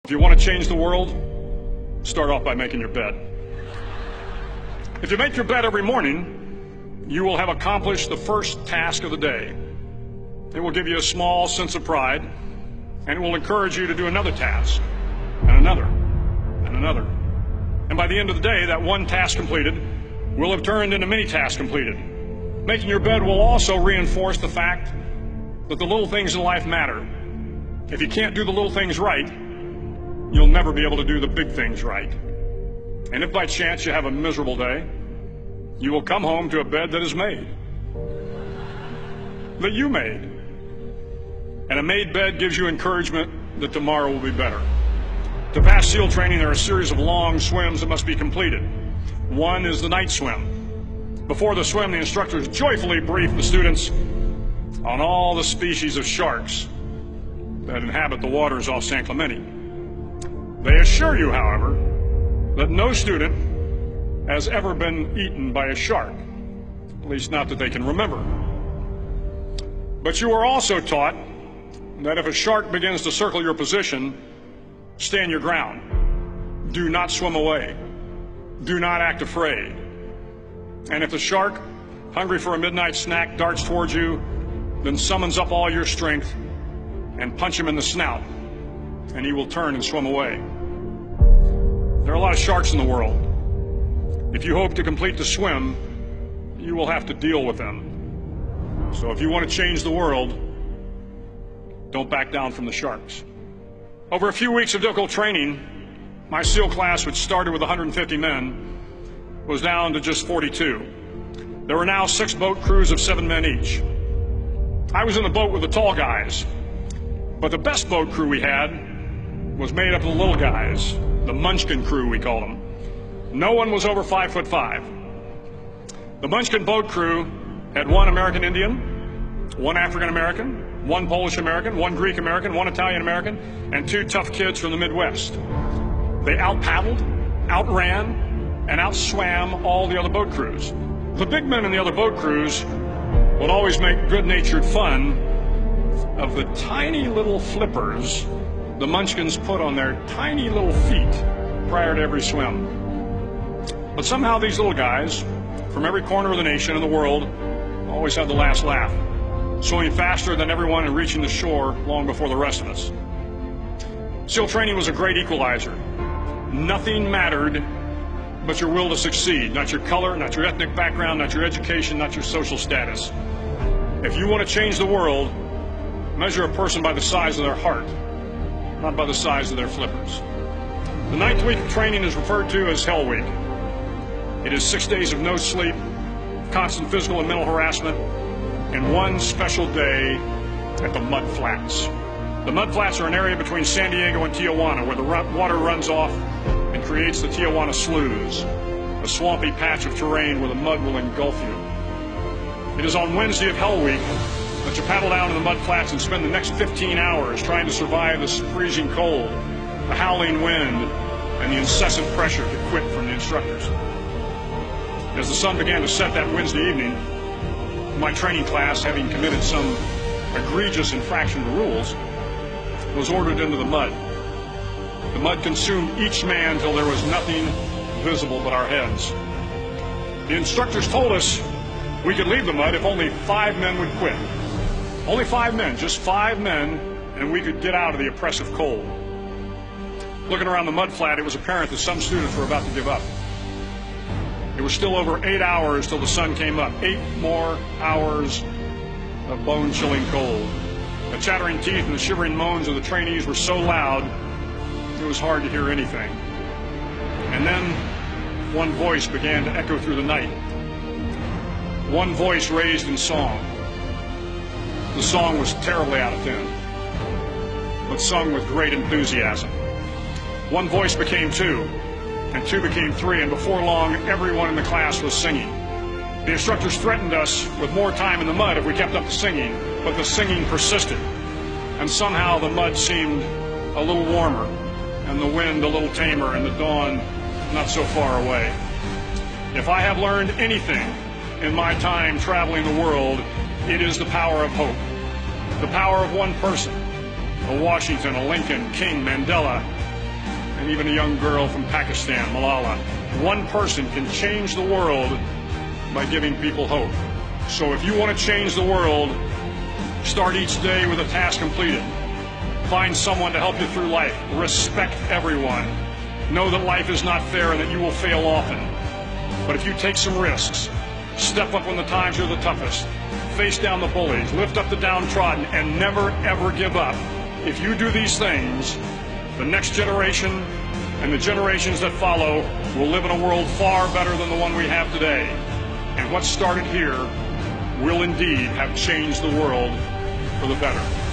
If you want to change the world, start off by making your bed. If you make your bed every morning, you will have accomplished the first task of the day. It will give you a small sense of pride, and it will encourage you to do another task, and another, and another. And by the end of the day, that one task completed will have turned into many tasks completed. Making your bed will also reinforce the fact that the little things in life matter. If you can't do the little things right, you'll never be able to do the big things right. And if by chance you have a miserable day, you will come home to a bed that is made. That you made. And a made bed gives you encouragement that tomorrow will be better. To pass SEAL training, there are a series of long swims that must be completed. One is the night swim. Before the swim, the instructors joyfully brief the students on all the species of sharks that inhabit the waters off San Clemente. They assure you, however, that no student has ever been eaten by a shark, at least not that they can remember. But you are also taught that if a shark begins to circle your position, stand your ground. Do not swim away. Do not act afraid. And if the shark, hungry for a midnight snack, darts towards you, then summons up all your strength and punch him in the snout, and he will turn and swim away. There are a lot of sharks in the world. If you hope to complete the swim, you will have to deal with them. So if you want to change the world, don't back down from the sharks. Over a few weeks of difficult training, my SEAL class, which started with 150 men, was down to just 42. There were now 6 boat crews of 7 men each. I was in the boat with the tall guys, but the best boat crew we had was made up of the little guys, the Munchkin crew, we called them. No one was over 5'5". The Munchkin boat crew had 1 American Indian, 1 African American, 1 Polish American, 1 Greek American, 1 Italian American, and 2 tough kids from the Midwest. They out-paddled, outran, and outswam all the other boat crews. The big men in the other boat crews would always make good-natured fun of the tiny little flippers the Munchkins put on their tiny little feet prior to every swim. But somehow these little guys from every corner of the nation and the world always had the last laugh, swimming faster than everyone and reaching the shore long before the rest of us. SEAL training was a great equalizer. Nothing mattered but your will to succeed, not your color, not your ethnic background, not your education, not your social status. If you want to change the world, measure a person by the size of their heart, not by the size of their flippers. The 9th week of training is referred to as Hell Week. It is 6 days of no sleep, constant physical and mental harassment, and 1 special day at the Mud Flats. The Mud Flats are an area between San Diego and Tijuana where the water runs off and creates the Tijuana Sloughs, a swampy patch of terrain where the mud will engulf you. It is on Wednesday of Hell Week that you paddle down to the mud flats and spend the next 15 hours trying to survive the freezing cold, the howling wind, and the incessant pressure to quit from the instructors. As the sun began to set that Wednesday evening, my training class, having committed some egregious infraction to rules, was ordered into the mud. The mud consumed each man till there was nothing visible but our heads. The instructors told us we could leave the mud if only 5 men would quit. Only 5 men, just 5 men, and we could get out of the oppressive cold. Looking around the mud flat, it was apparent that some students were about to give up. It was still over 8 hours till the sun came up. 8 more hours of bone-chilling cold. The chattering teeth and the shivering moans of the trainees were so loud, it was hard to hear anything. And then one voice began to echo through the night. One voice raised in song. The song was terribly out of tune, but sung with great enthusiasm. One voice became 2, and 2 became 3, and before long, everyone in the class was singing. The instructors threatened us with more time in the mud if we kept up the singing, but the singing persisted, and somehow the mud seemed a little warmer, and the wind a little tamer, and the dawn not so far away. If I have learned anything in my time traveling the world, it is the power of hope. The power of one person, a Washington, a Lincoln, King, Mandela, and even a young girl from Pakistan, Malala. One person can change the world by giving people hope. So if you want to change the world, start each day with a task completed. Find someone to help you through life. Respect everyone. Know that life is not fair and that you will fail often. But if you take some risks, step up when the times are the toughest, face down the bullies, lift up the downtrodden, and never ever give up. If you do these things, the next generation and the generations that follow will live in a world far better than the one we have today. And what started here will indeed have changed the world for the better.